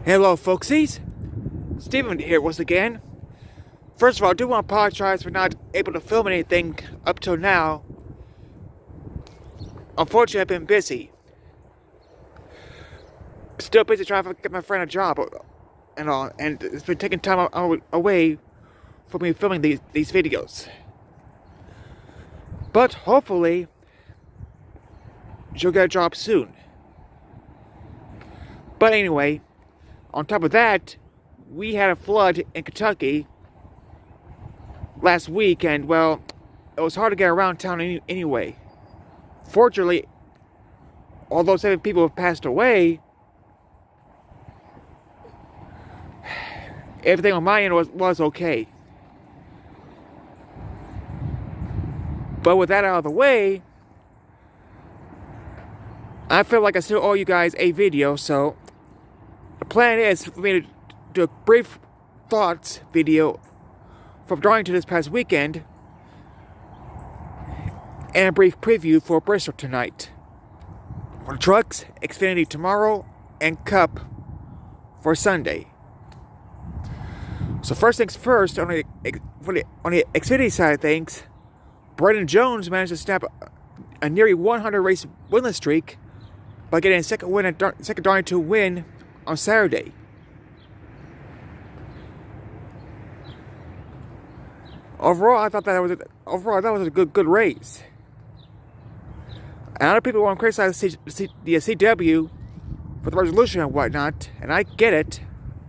Hello, folksies. Steven here once again. First of all, I do want to apologize for not able to film anything up till now. Unfortunately, I've been busy. Still busy trying to get my friend a job and all, and it's been taking time away from me filming these videos. But hopefully, she'll get a job soon. But anyway, on top of that, we had a flood in Kentucky last week, and well, it was hard to get around town anyway. Fortunately, although 7 people have passed away, everything on my end was okay. But with that out of the way, I feel like I still owe you guys a video, so the plan is for me to do a brief thoughts video from Darlington this past weekend and a brief preview for Bristol tonight. For trucks, Xfinity tomorrow, and Cup for Sunday. So first things first, on the Xfinity side of things, Brendan Jones managed to snap a nearly 100 race winless streak by getting a second Darlington win on Saturday. Overall, I thought that was a good race. And other people want to criticize the CW for the resolution and whatnot, and I get it,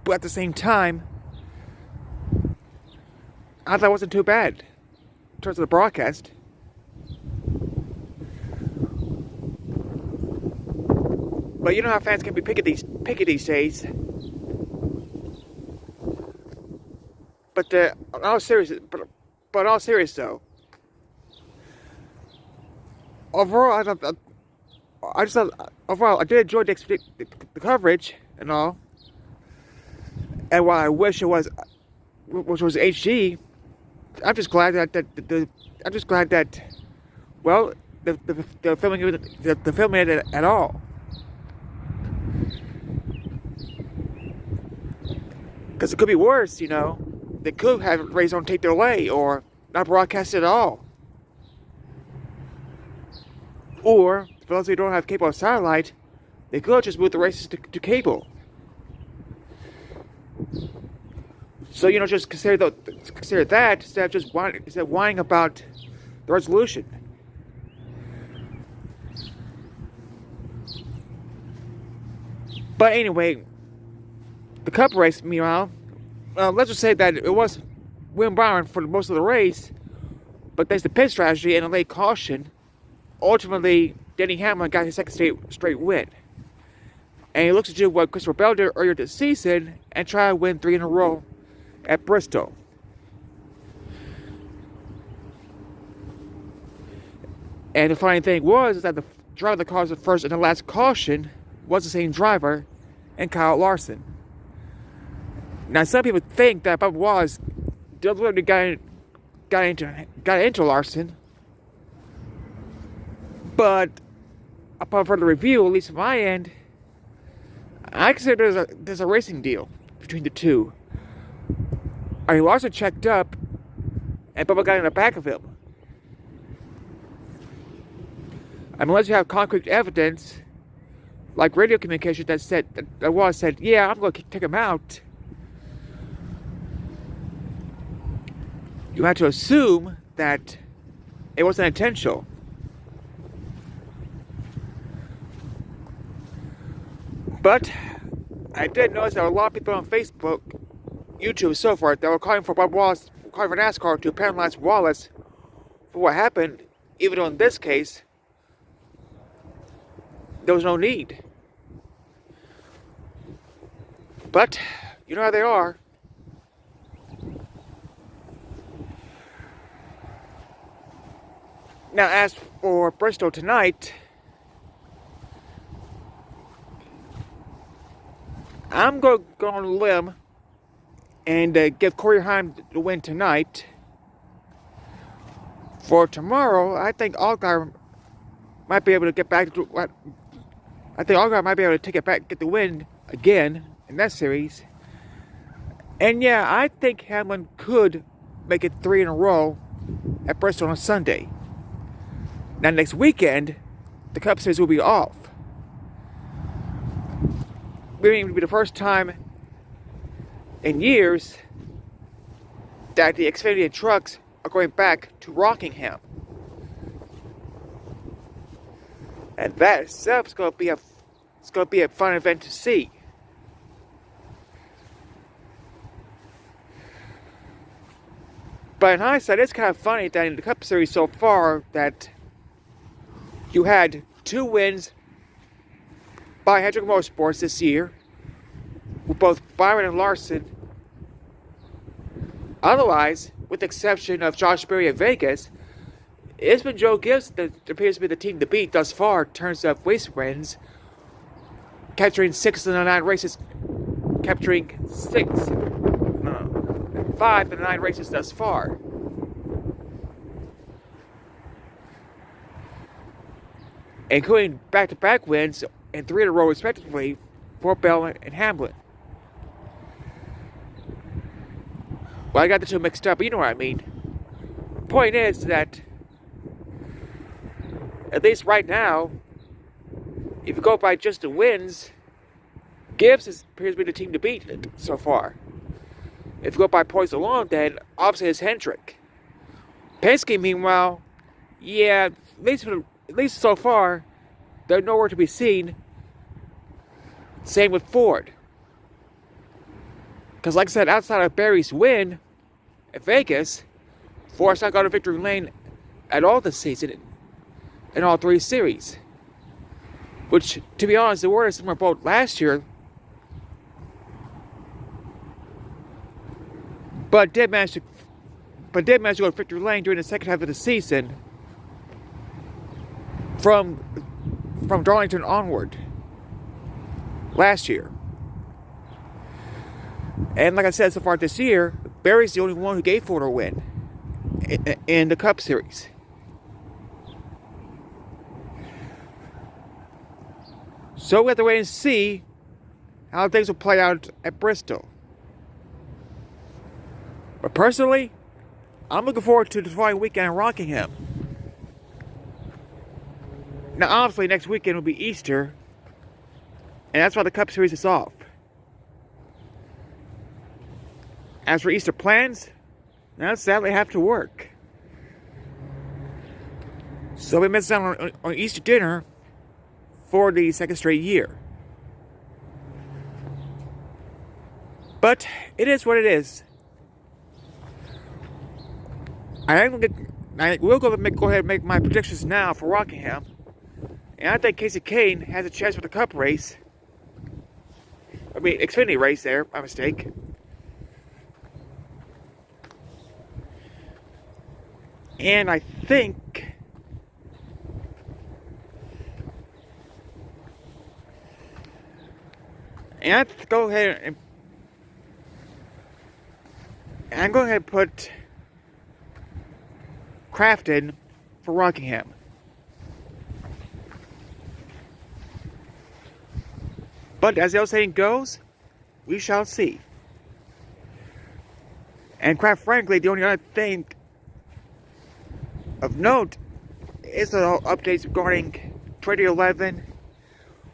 but at the same time, I thought it wasn't too bad in terms of the broadcast. But you know how fans can be picky these days. But in all seriousness, though, overall, I did enjoy the coverage and all. And while I wish it was HD, I'm just glad that they're filming it at all. Because it could be worse, you know. They could have raised on tape delay or not broadcast at all. Or, for those who don't have cable or satellite, they could just move the races to cable. So, you know, just consider that instead of just whining about the resolution. But anyway, the Cup race, meanwhile, let's just say that it was William Byron for most of the race, but thanks to pit strategy and a late caution, ultimately Denny Hamlin got his second straight win. And he looks to do what Christopher Bell did earlier this season and try to win 3 in a row at Bristol. And the funny thing was that the driver that caused the first and the last caution was the same driver, and Kyle Larson. Now, some people think that Bubba Wallace deliberately got into Larson, but upon further review, at least from my end, I consider there's a racing deal between the two. I mean, Larson checked up, and Bubba got in the back of him. I mean, unless you have concrete evidence, like radio communication that Wallace said, "Yeah, I'm going to take him out," you have to assume that it wasn't intentional. But I did notice that a lot of people on Facebook, YouTube, and so forth, that were calling for Nascar to penalize Wallace for what happened, even though in this case, there was no need. But, you know how they are. Now, as for Bristol tonight, I'm going to go on a limb and give Corey Heim the win tonight. For tomorrow, I think Allgaier might be able to get back to what I think Allgaier might be able to take it back, get the win again in that series. And yeah, I think Hamlin could make it 3 in a row at Bristol on Sunday. Now next weekend, the Cup Series will be off. It will be the first time in years that the Xfinity and Trucks are going back to Rockingham. And that itself is going to be a fun event to see. But in hindsight, it's kind of funny that in the Cup Series so far that you had 2 wins by Hendrick Motorsports this year, with both Byron and Larson. Otherwise, with the exception of Josh Berry at Vegas, it's been Joe Gibbs that appears to be the team to beat thus far in terms of race wins, capturing 5 of the 9 races thus far. Including back-to-back wins and 3 in a row respectively for Bell and Hamlin. Well, I got the 2 mixed up, but you know what I mean. Point is that, at least right now, if you go by just the wins, Gibbs appears to be the team to beat so far. If you go by points alone, then obviously it's Hendrick. Penske, meanwhile, yeah, at least so far, they're nowhere to be seen. Same with Ford. Because like I said, outside of Berry's win at Vegas, Ford's not got a victory lane at all this season in all 3 series. Which, to be honest, the were similar boat last year. But did manage to go to victory lane during the second half of the season from Darlington onward last year. And like I said, so far this year, Berry's the only one who gave Ford a win in the Cup Series. So we have to wait and see how things will play out at Bristol. But personally, I'm looking forward to the following weekend in Rockingham. Now, obviously, next weekend will be Easter, and that's why the Cup Series is off. As for Easter plans, now sadly I have to work. So we missed out on Easter dinner for the 2nd straight year. But it is what it is. I will go ahead and make my predictions now for Rockingham. And I think Casey Kane has a chance for the Cup race. Xfinity race there, my mistake. And I think I'm going to put Crafton for Rockingham. But as the old saying goes, we shall see. And quite frankly, the only other thing of note is the updates regarding 2011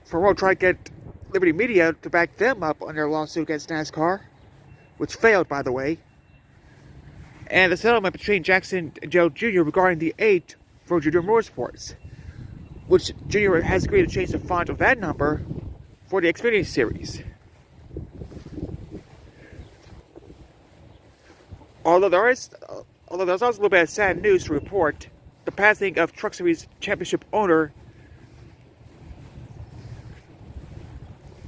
for World trying to get Liberty Media to back them up on their lawsuit against NASCAR, which failed, by the way. And the settlement between Jackson and Joe Jr. regarding the 8 for Junior Motorsports, which Jr. has agreed to change the font of that number for the Xfinity Series. Although there's also a little bit of sad news to report, the passing of Truck Series Championship owner,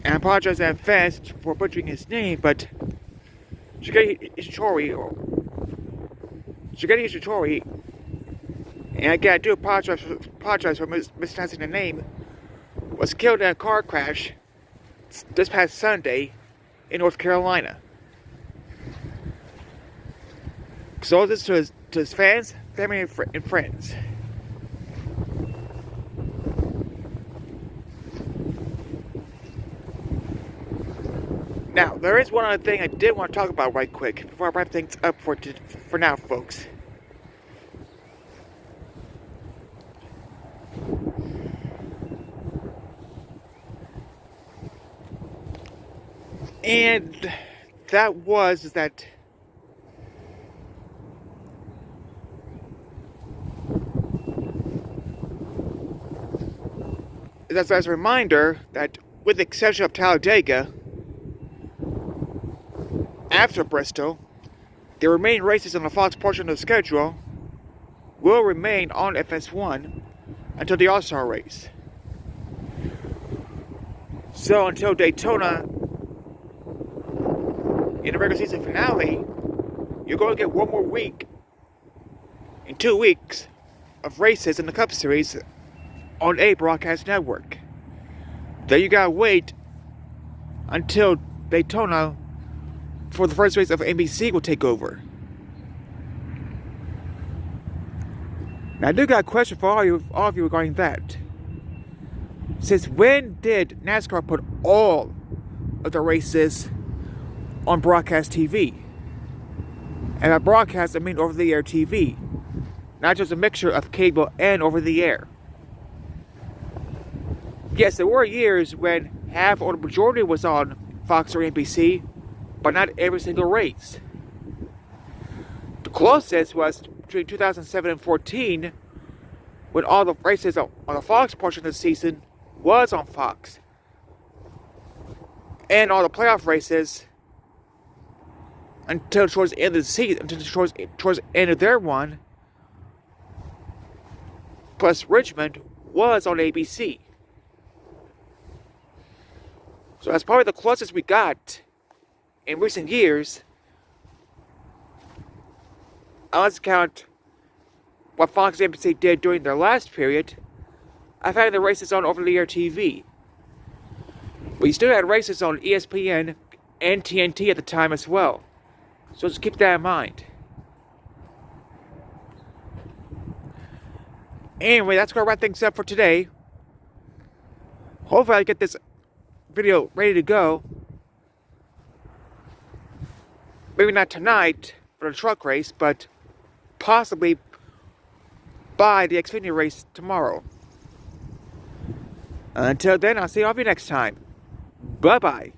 and I apologize in advance for butchering his name, but Shigeru Ishitori, and again I do apologize for mispronouncing the name, was killed in a car crash this past Sunday in North Carolina. So this to his fans, family, and friends. Now, there is one other thing I did want to talk about right quick before I wrap things up for now, folks. And that was that that's as a reminder that with the exception of Talladega, after Bristol, the remaining races on the Fox portion of the schedule will remain on FS1 until the All-Star race. So until Daytona in the regular season finale, you're going to get one more week in 2 weeks of races in the Cup Series on a broadcast network. Then you gotta wait until Daytona for the first race of NBC will take over. Now I do got a question for all of you regarding that. Since when did NASCAR put all of the races on broadcast TV? And by broadcast I mean over-the-air TV, not just a mixture of cable and over-the-air. Yes, there were years when half or the majority was on Fox or NBC, but not every single race. The closest was between 2007 and 2014, when all the races on the Fox portion of the season was on Fox. And all the playoff races until towards the end of the season, until towards the end of their one, plus Richmond, was on ABC. So that's probably the closest we got in recent years. Let's count what Fox and NBC did during their last period. I've had the races on over-the-air TV. But you still had races on ESPN and TNT at the time as well. So just keep that in mind. Anyway, that's going to wrap things up for today. Hopefully I get this video ready to go. Maybe not tonight for the truck race, but possibly by the Xfinity race tomorrow. Until then, I'll see all of you next time. Bye-bye.